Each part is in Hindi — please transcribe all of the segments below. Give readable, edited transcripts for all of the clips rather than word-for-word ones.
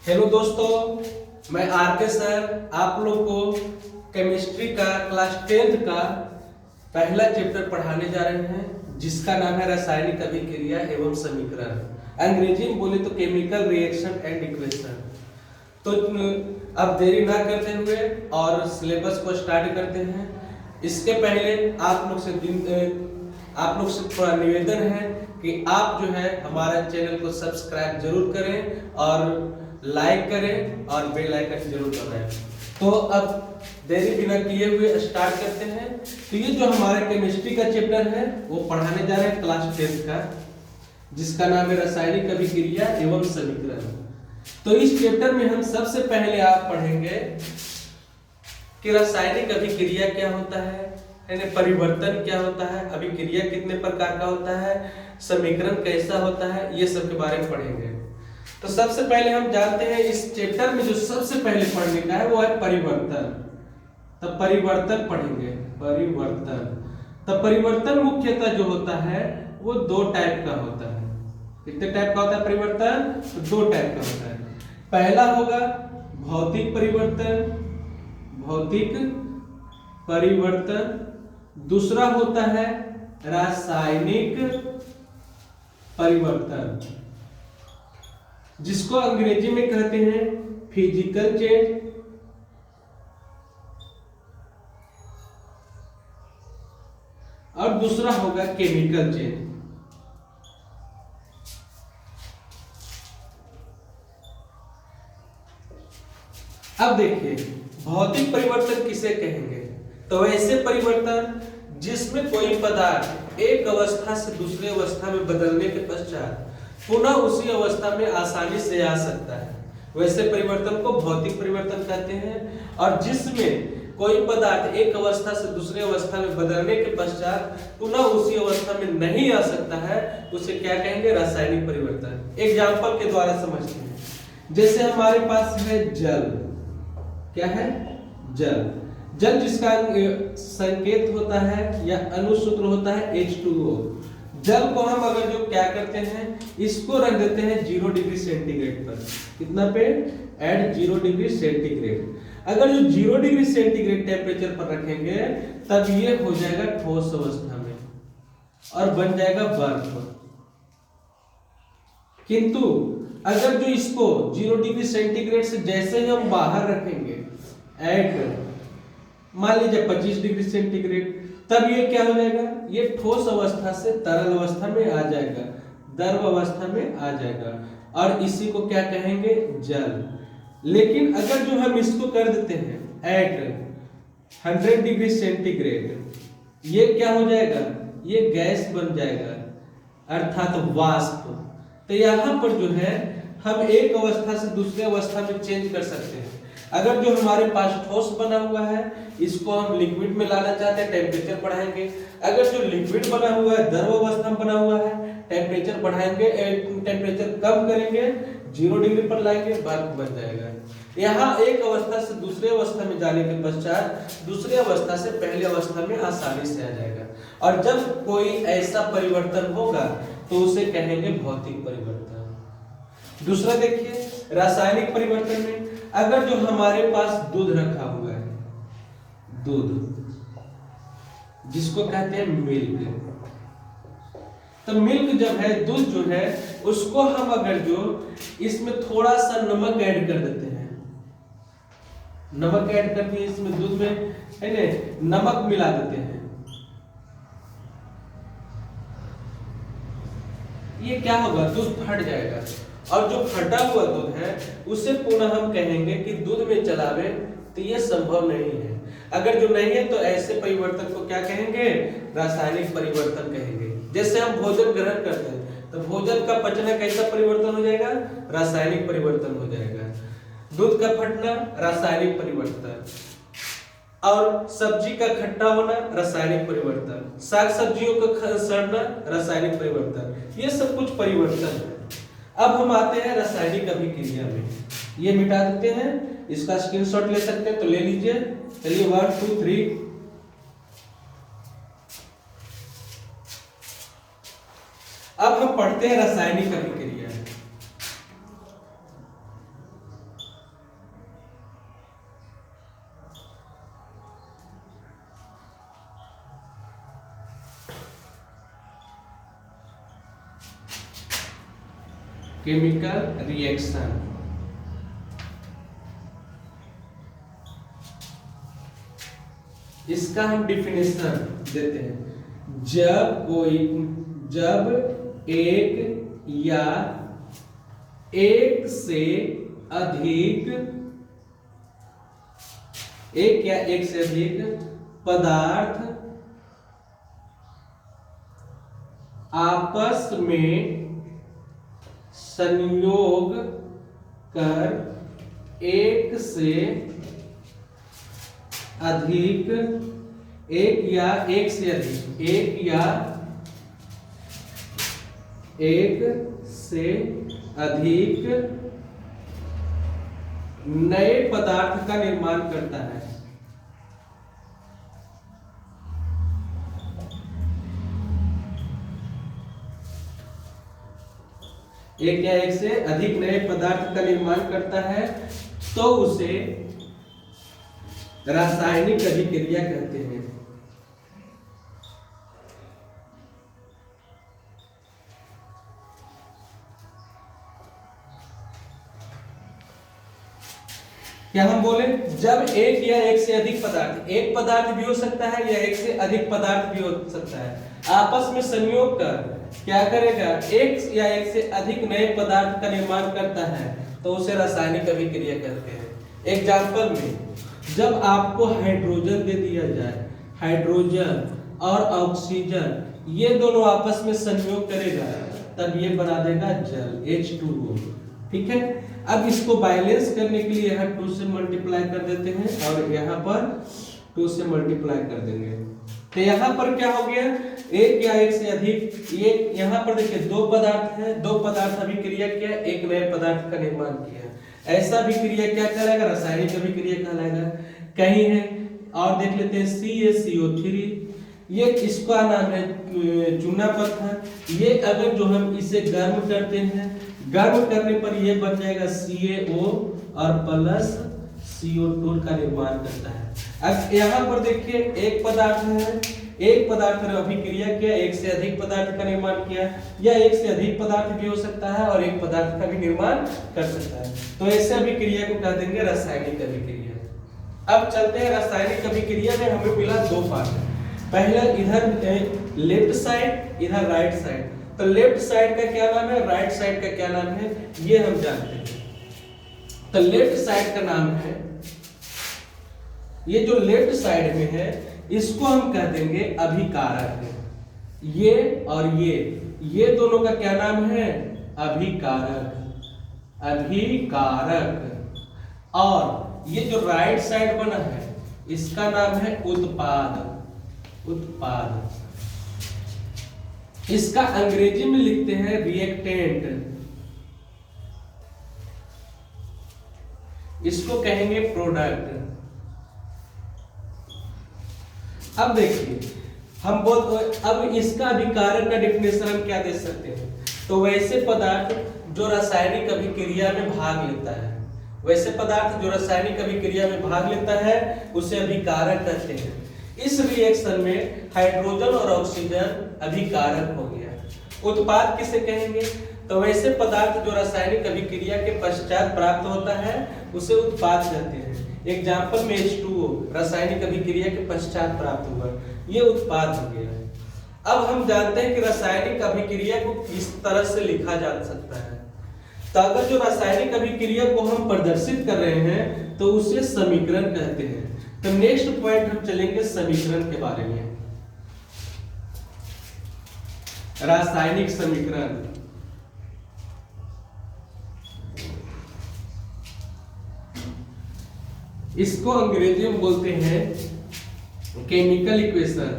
हेलो दोस्तों, मैं आर के सर आप लोग को केमिस्ट्री का क्लास 10th का पहला चैप्टर पढ़ाने जा रहे हैं, जिसका नाम है रासायनिक अभिक्रिया एवं समीकरण। अंग्रेजी में बोले तो केमिकल रिएक्शन एंड इक्वेशन। तो अब देरी ना करते हुए और सिलेबस को स्टार्ट करते हैं। इसके पहले आप लोग से थोड़ा निवेदन है कि आप जो है हमारा चैनल को सब्सक्राइब जरूर करें और लाइक करें और बेल आइकन जरूर दबाएं। तो अब देरी बिना किए हुए स्टार्ट करते हैं। तो ये जो हमारे केमिस्ट्री का चैप्टर है वो पढ़ाने जा रहे हैं क्लास 10th का, जिसका नाम है रासायनिक अभिक्रिया एवं समीकरण। तो इस चैप्टर में हम सबसे पहले आप पढ़ेंगे कि रासायनिक अभिक्रिया क्या होता है, यानी परिवर्तन क्या होता है, अभिक्रिया कितने प्रकार का होता है, समीकरण कैसा होता है, ये सब के बारे में पढ़ेंगे। तो सबसे पहले हम जानते हैं इस चैप्टर में जो सबसे पहले पढ़ने का है वो है परिवर्तन। तब परिवर्तन पढ़ेंगे। तब परिवर्तन मुख्यतः जो होता है वो दो टाइप का होता है। कितने टाइप का होता है परिवर्तन? तो दो टाइप का होता है। पहला होगा भौतिक परिवर्तन, दूसरा होता है रासायनिक परिवर्तन, जिसको अंग्रेजी में कहते हैं फिजिकल चेंज, और दूसरा होगा केमिकल चेंज। अब देखिए भौतिक परिवर्तन किसे कहेंगे? तो ऐसे परिवर्तन जिसमें कोई पदार्थ एक अवस्था से दूसरी अवस्था में बदलने के पश्चात पुनः उसी अवस्था में आसानी से आ सकता है, वैसे परिवर्तन को भौतिक परिवर्तन कहते हैं। और जिसमें कोई पदार्थ एक अवस्था से दूसरी अवस्था में बदलने के पश्चात पुनः उसी अवस्था में नहीं आ सकता है, उसे क्या कहेंगे? रासायनिक परिवर्तन। एग्जाम्पल के द्वारा समझते हैं। जैसे हमारे पास है जल। क्या है? जल जिसका संकेत होता है या अनुसूत्र होता है H2O। जल को हम अगर जो क्या करते हैं, इसको रख देते हैं 0 डिग्री सेंटीग्रेड पर। कितना पे? At 0 degree centigrade. अगर जो 0 डिग्री सेंटीग्रेड टेम्परेचर पर रखेंगे तब ये हो जाएगा ठोस अवस्था में और बन जाएगा बर्फ। किंतु अगर जो इसको 0 डिग्री सेंटीग्रेड से जैसे ही हम बाहर रखेंगे एट मान लीजिए 25 डिग्री सेंटीग्रेड, तब ये क्या हो जाएगा? ये ठोस अवस्था से तरल अवस्था में आ जाएगा, द्रव अवस्था में आ जाएगा, और इसी को क्या कहेंगे? जल। लेकिन अगर जो हम इसको कर देते हैं एट 100 डिग्री सेंटीग्रेड, ये क्या हो जाएगा? ये गैस बन जाएगा, अर्थात वाष्प। तो यहाँ पर जो है हम एक अवस्था से दूसरे अवस्था में चेंज कर सकते हैं। अगर जो हमारे पास ठोस बना हुआ है इसको हम लिक्विड में लाना चाहते हैं, टेम्परेचर बढ़ाएंगे। अगर जो लिक्विड बना हुआ है द्रव अवस्था में बना हुआ है, टेम्परेचर बढ़ाएंगे, टेम्परेचर कम करेंगे, 0 डिग्री पर लाएंगे, बर्फ बन जाएगा। यहाँ एक अवस्था से दूसरे अवस्था में जाने के पश्चात दूसरे अवस्था से पहले अवस्था में आसानी से आ जाएगा। और जब कोई ऐसा परिवर्तन होगा तो उसे कहेंगे भौतिक परिवर्तन। दूसरा देखिए रासायनिक परिवर्तन में अगर जो हमारे पास दूध रखा हुआ है, दूध जिसको कहते हैं मिल्क, तो मिल्क जब है, दूध जो है उसको हम अगर जो इसमें थोड़ा सा नमक ऐड कर देते हैं, नमक ऐड करके इसमें दूध में है ना नमक मिला देते हैं, ये क्या होगा? दूध फट जाएगा। और जो फटा हुआ दूध है उसे पुनः हम कहेंगे कि दूध में चलावे, तो ये संभव नहीं है। अगर जो नहीं है तो ऐसे परिवर्तन को क्या कहेंगे? रासायनिक परिवर्तन कहेंगे। जैसे हम भोजन ग्रहण करते हैं तो भोजन का पचना कैसा परिवर्तन हो जाएगा? रासायनिक परिवर्तन हो जाएगा। दूध का फटना रासायनिक परिवर्तन, और सब्जी का खट्टा होना रासायनिक परिवर्तन, साग सब्जियों का सड़ना रासायनिक परिवर्तन, ये सब कुछ परिवर्तन है। अब हम आते हैं रासायनिक अभिक्रिया में। ये मिटा देते हैं, इसका स्क्रीनशॉट ले सकते हैं तो ले लीजिए। चलिए 1 2 3। अब हम पढ़ते हैं रासायनिक अभिक्रिया। Chemical reaction. इसका हम डिफिनेशन देते हैं, जब एक या एक से अधिक पदार्थ आपस में संयोग कर एक या एक से अधिक नए पदार्थ का निर्माण करता है। एक या एक से अधिक नए पदार्थ का निर्माण करता है तो उसे रासायनिक अभिक्रिया कहते हैं। क्या हम बोले, जब एक या एक से अधिक पदार्थ, एक पदार्थ भी हो सकता है या एक से अधिक पदार्थ भी हो सकता है, आपस में संयोग कर क्या करेगा, एक या एक से अधिक नए पदार्थ का निर्माण करता है तो उसे रासायनिक अभिक्रिया कहते हैं। एग्जाम्पल में जब आपको हाइड्रोजन दे दिया जाए, हाइड्रोजन और ऑक्सीजन ये दोनों आपस में संयोग करेगा तब ये बना देगा जल, H2O। ठीक है, अब इसको बैलेंस करने के लिए यहाँ 2 से मल्टीप्लाई कर देते हैं और यहाँ पर 2 से मल्टीप्लाई कर देंगे तो यहाँ पर क्या हो गया, एक या एक से अधिक, ये यहाँ पर देखिए दो पदार्थ है, दो पदार्थ अभिक्रिया किया, एक नए पदार्थ का निर्माण किया, ऐसा अभिक्रिया क्या कहलाएगा, रासायनिक अभिक्रिया कहलाएगा। कहीं है और देख लेते हैं CaCO3, ये इसका नाम है चूना पत्थर। ये अगर जो हम इसे गर्म करते हैं, गर्म करने पर ये बन जाएगा CaO और प्लस CO2 का निर्माण करता है। अब यहाँ पर देखिए एक पदार्थ है, एक पदार्थ ने अभिक्रिया किया, एक से अधिक पदार्थ का निर्माण किया, या एक से अधिक पदार्थ भी हो सकता है और एक पदार्थ का भी निर्माण कर सकता है, तो ऐसे अभिक्रिया को कह देंगे रासायनिक अभिक्रिया। अब चलते हैं रासायनिक अभिक्रिया में हमें मिला दो पार्ट, पहला इधर लेफ्ट साइड, इधर राइट साइड। तो लेफ्ट साइड का क्या नाम है, राइट साइड का क्या नाम है, ये हम जानते हैं। तो लेफ्ट साइड का नाम है, ये जो लेफ्ट साइड में है इसको हम कह देंगे अभिकारक। ये और ये दोनों का क्या नाम है, अभिकारक, अभिकारक। और ये जो राइट साइड बना है इसका नाम है उत्पाद, उत्पाद। इसका अंग्रेजी में लिखते हैं रिएक्टेंट, इसको कहेंगे प्रोडक्ट। अब देखिए हम अब इसका अभिकारक का डिफिनेशन हम क्या दे सकते हैं, तो वैसे पदार्थ जो रासायनिक अभिक्रिया में भाग लेता है, वैसे पदार्थ जो रासायनिक अभिक्रिया में भाग लेता है उसे अभिकारक कहते हैं। इस रिएक्शन में हाइड्रोजन और ऑक्सीजन अभिकारक हो गया। उत्पाद किसे कहेंगे, तो वैसे पदार्थ जो रासायनिक अभिक्रिया के पश्चात प्राप्त होता है उसे उत्पाद कहते हैं। एग्जाम्पल में H2O रासायनिक अभिक्रिया के पश्चात प्राप्त हुआ, ये उत्पाद हो गया। अब हम जानते हैं कि रासायनिक अभिक्रिया को किस तरह से लिखा जा सकता है। तो अगर जो रासायनिक अभिक्रिया को हम प्रदर्शित कर रहे हैं तो उसे समीकरण कहते हैं। तो नेक्स्ट पॉइंट हम चलेंगे समीकरण के बारे में। रासायनिक समीकरण, इसको अंग्रेजी में बोलते हैं केमिकल इक्वेशन।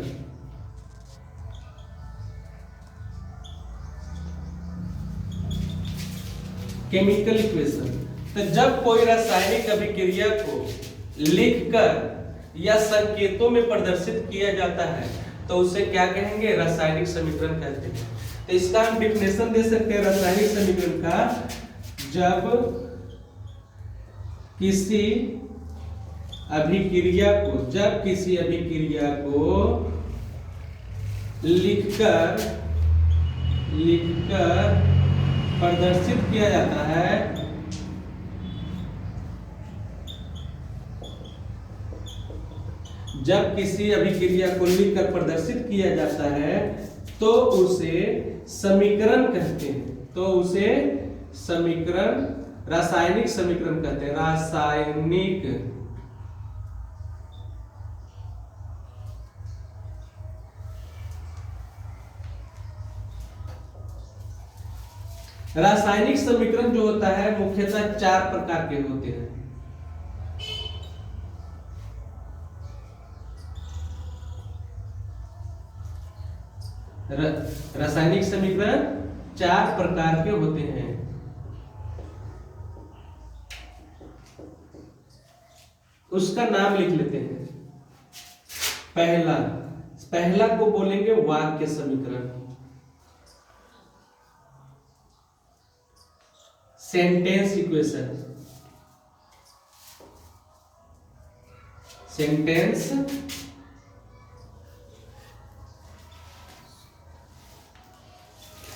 केमिकल इक्वेशन, तो जब कोई रासायनिक अभिक्रिया को लिखकर या संकेतों में प्रदर्शित किया जाता है तो उसे क्या कहेंगे, रासायनिक समीकरण कहते हैं। तो इसका हम डिफिनेशन दे सकते हैं रासायनिक समीकरण का, जब किसी अभिक्रिया को लिखकर प्रदर्शित किया जाता है जब किसी अभिक्रिया को लिखकर प्रदर्शित किया जाता है तो उसे समीकरण कहते हैं। तो उसे समीकरण, रासायनिक समीकरण कहते हैं। रासायनिक समीकरण जो होता है मुख्यतः 4 प्रकार के होते हैं। रासायनिक समीकरण 4 प्रकार के होते हैं। उसका नाम लिख लेते हैं। पहला को बोलेंगे वाक्य समीकरण, सेंटेंस इक्वेशन, सेंटेंस